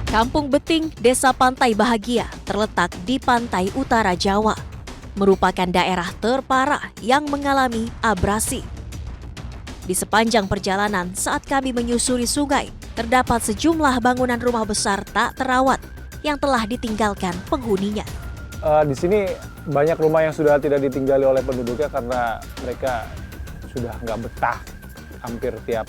Kampung Beting, Desa Pantai Bahagia, terletak di pantai utara Jawa. Merupakan daerah terparah yang mengalami abrasi. Di sepanjang perjalanan saat kami menyusuri sungai, terdapat sejumlah bangunan rumah besar tak terawat yang telah ditinggalkan penghuninya. Di sini banyak rumah yang sudah tidak ditinggali oleh penduduknya karena mereka sudah nggak betah. Hampir tiap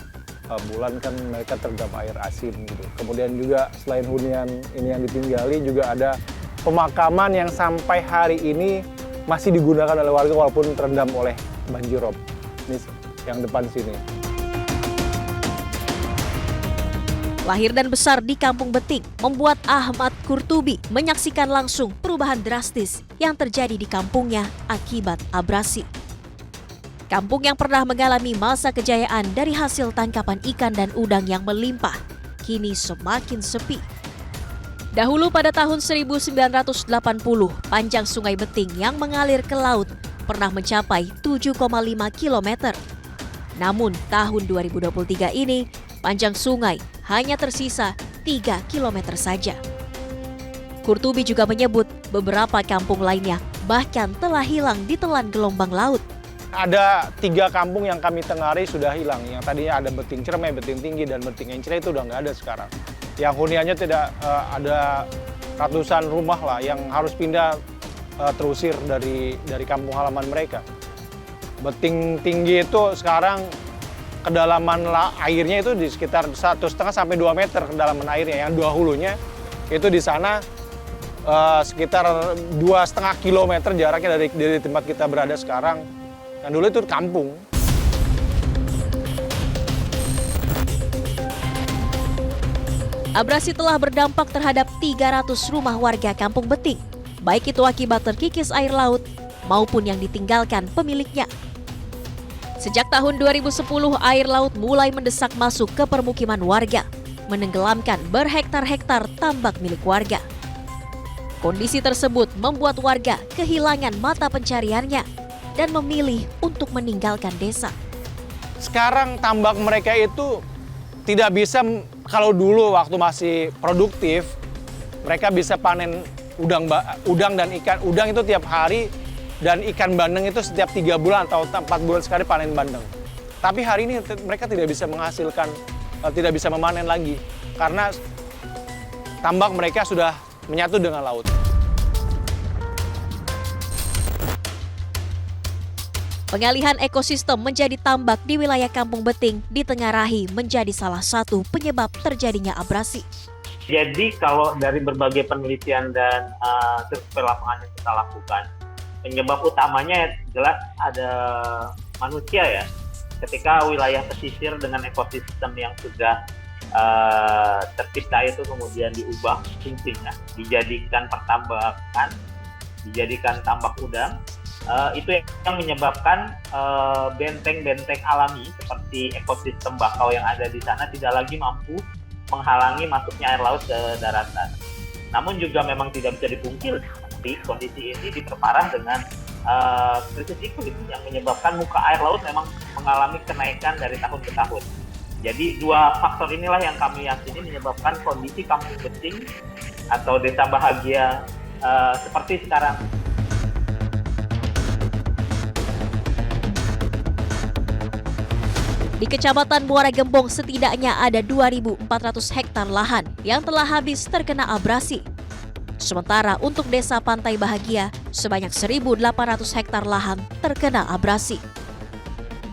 bulan kan mereka terendam air asin gitu. Kemudian juga selain hunian ini yang ditinggali juga ada pemakaman yang sampai hari ini masih digunakan oleh warga walaupun terendam oleh banjir rob. Ini yang depan sini. Lahir dan besar di Kampung Beting membuat Ahmad Kurtubi menyaksikan langsung perubahan drastis yang terjadi di kampungnya akibat abrasi. Kampung yang pernah mengalami masa kejayaan dari hasil tangkapan ikan dan udang yang melimpah, kini semakin sepi. Dahulu pada tahun 1980, panjang Sungai Beting yang mengalir ke laut pernah mencapai 7,5 km. Namun tahun 2023 ini, panjang sungai hanya tersisa 3 km saja. Kurtubi juga menyebut beberapa kampung lainnya bahkan telah hilang ditelan gelombang laut. Ada 3 kampung yang kami tengari sudah hilang. Yang tadinya ada Beting Cermai, Beting Tinggi, dan Beting Encre itu udah nggak ada sekarang. Yang huniannya tidak ada ratusan rumah lah yang harus pindah terusir dari kampung halaman mereka. Beting Tinggi itu sekarang kedalaman airnya itu di sekitar 1,5 sampai 2 meter kedalaman airnya. Yang 2 hulunya itu di sana sekitar 2,5 kilometer jaraknya dari tempat kita berada sekarang. Yang dulu itu kampung. Abrasi telah berdampak terhadap 300 rumah warga Kampung Beting, baik itu akibat terkikis air laut maupun yang ditinggalkan pemiliknya. Sejak tahun 2010, air laut mulai mendesak masuk ke permukiman warga, menenggelamkan berhektar-hektar tambak milik warga. Kondisi tersebut membuat warga kehilangan mata pencariannya dan memilih untuk meninggalkan desa. Sekarang tambak mereka itu tidak bisa, kalau dulu waktu masih produktif, mereka bisa panen udang dan ikan. Udang itu tiap hari dan ikan bandeng itu setiap 3 bulan atau 4 bulan sekali panen bandeng. Tapi hari ini mereka tidak bisa menghasilkan, tidak bisa memanen lagi karena tambak mereka sudah menyatu dengan laut. Pengalihan ekosistem menjadi tambak di wilayah Kampung Beting ditengarai menjadi salah satu penyebab terjadinya abrasi. Jadi kalau dari berbagai penelitian dan survei lapangan yang kita lakukan, penyebab utamanya jelas ada manusia ya. Ketika wilayah pesisir dengan ekosistem yang sudah tercipta itu kemudian diubah fungsinya, dijadikan pertambakan, dijadikan tambak udang. Itu yang menyebabkan benteng-benteng alami seperti ekosistem bakau yang ada di sana tidak lagi mampu menghalangi masuknya air laut ke daratan. Namun juga memang tidak bisa dipungkiri kondisi ini diperparah dengan krisis iklim yang menyebabkan muka air laut memang mengalami kenaikan dari tahun ke tahun. Jadi 2 faktor inilah yang kami yakini menyebabkan kondisi Kampung Beting atau Desa Bahagia seperti sekarang. Di Kecamatan Muara Gembong setidaknya ada 2.400 hektar lahan yang telah habis terkena abrasi. Sementara untuk Desa Pantai Bahagia, sebanyak 1.800 hektar lahan terkena abrasi.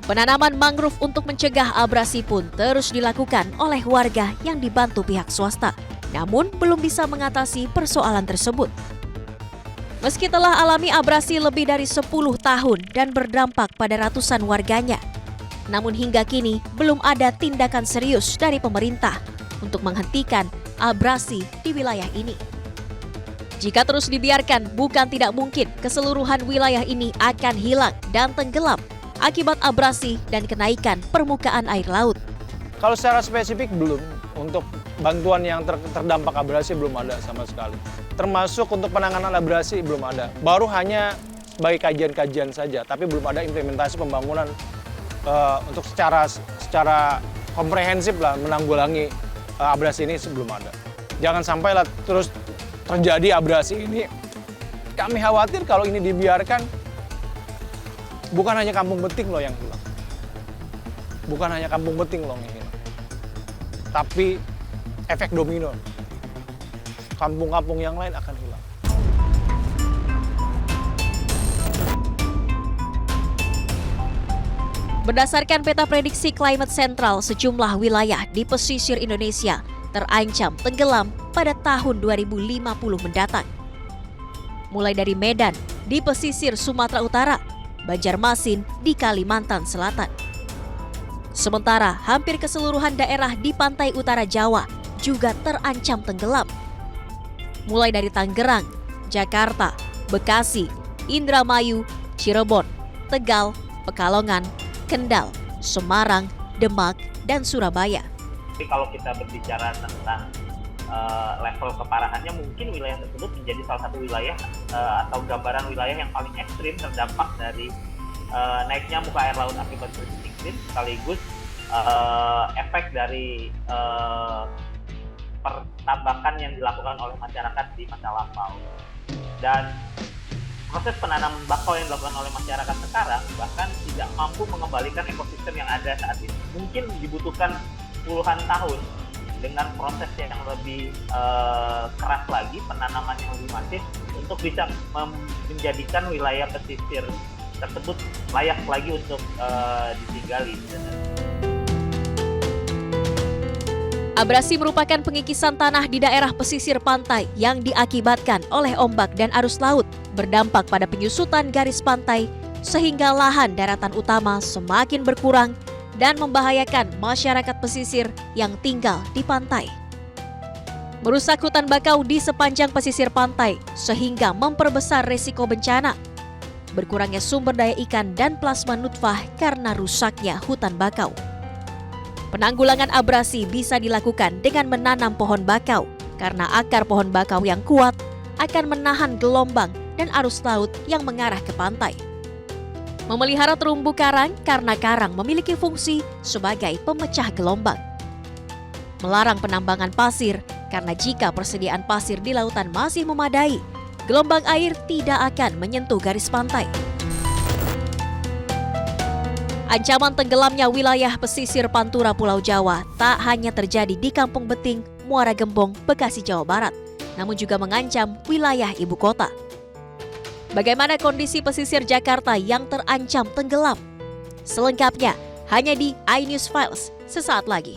Penanaman mangrove untuk mencegah abrasi pun terus dilakukan oleh warga yang dibantu pihak swasta, namun belum bisa mengatasi persoalan tersebut. Meski telah alami abrasi lebih dari 10 tahun dan berdampak pada ratusan warganya, namun hingga kini belum ada tindakan serius dari pemerintah untuk menghentikan abrasi di wilayah ini. Jika terus dibiarkan, bukan tidak mungkin keseluruhan wilayah ini akan hilang dan tenggelam akibat abrasi dan kenaikan permukaan air laut. Kalau secara spesifik belum, untuk bantuan yang terdampak abrasi belum ada sama sekali. Termasuk untuk penanganan abrasi belum ada. Baru hanya sebagai kajian-kajian saja, tapi belum ada implementasi pembangunan untuk secara komprehensif lah menanggulangi abrasi ini belum ada. Jangan sampailah terus terjadi abrasi ini. Kami khawatir kalau ini dibiarkan, bukan hanya Kampung Beting loh yang hilang. Bukan hanya Kampung Beting loh yang hilang. Tapi efek domino. Kampung-kampung yang lain akan hilang. Berdasarkan peta prediksi Climate Central, sejumlah wilayah di pesisir Indonesia terancam tenggelam pada tahun 2050 mendatang. Mulai dari Medan di pesisir Sumatera Utara, Banjarmasin di Kalimantan Selatan. Sementara hampir keseluruhan daerah di pantai utara Jawa juga terancam tenggelam. Mulai dari Tangerang, Jakarta, Bekasi, Indramayu, Cirebon, Tegal, Pekalongan, Kendal, Semarang, Demak, dan Surabaya. Tapi kalau kita berbicara tentang level keparahannya, mungkin wilayah tersebut menjadi salah satu wilayah atau gambaran wilayah yang paling ekstrim terdampak dari naiknya muka air laut akibat krisis iklim, sekaligus efek dari pertambakan yang dilakukan oleh masyarakat di masa lampau. Dan proses penanaman bakau yang dilakukan oleh masyarakat sekarang bahkan tidak mampu mengembalikan ekosistem yang ada saat ini. Mungkin dibutuhkan puluhan tahun dengan proses yang lebih keras lagi, penanaman yang lebih masif untuk bisa menjadikan wilayah pesisir tersebut layak lagi untuk ditinggali. Abrasi merupakan pengikisan tanah di daerah pesisir pantai yang diakibatkan oleh ombak dan arus laut, berdampak pada penyusutan garis pantai sehingga lahan daratan utama semakin berkurang dan membahayakan masyarakat pesisir yang tinggal di pantai. Merusak hutan bakau di sepanjang pesisir pantai sehingga memperbesar resiko bencana. Berkurangnya sumber daya ikan dan plasma nutfah karena rusaknya hutan bakau. Penanggulangan abrasi bisa dilakukan dengan menanam pohon bakau karena akar pohon bakau yang kuat akan menahan gelombang dan arus laut yang mengarah ke pantai. Memelihara terumbu karang karena karang memiliki fungsi sebagai pemecah gelombang. Melarang penambangan pasir karena jika persediaan pasir di lautan masih memadai, gelombang air tidak akan menyentuh garis pantai. Ancaman tenggelamnya wilayah pesisir Pantura Pulau Jawa tak hanya terjadi di Kampung Beting, Muara Gembong, Bekasi, Jawa Barat, namun juga mengancam wilayah ibu kota. Bagaimana kondisi pesisir Jakarta yang terancam tenggelam? Selengkapnya hanya di iNews Files sesaat lagi.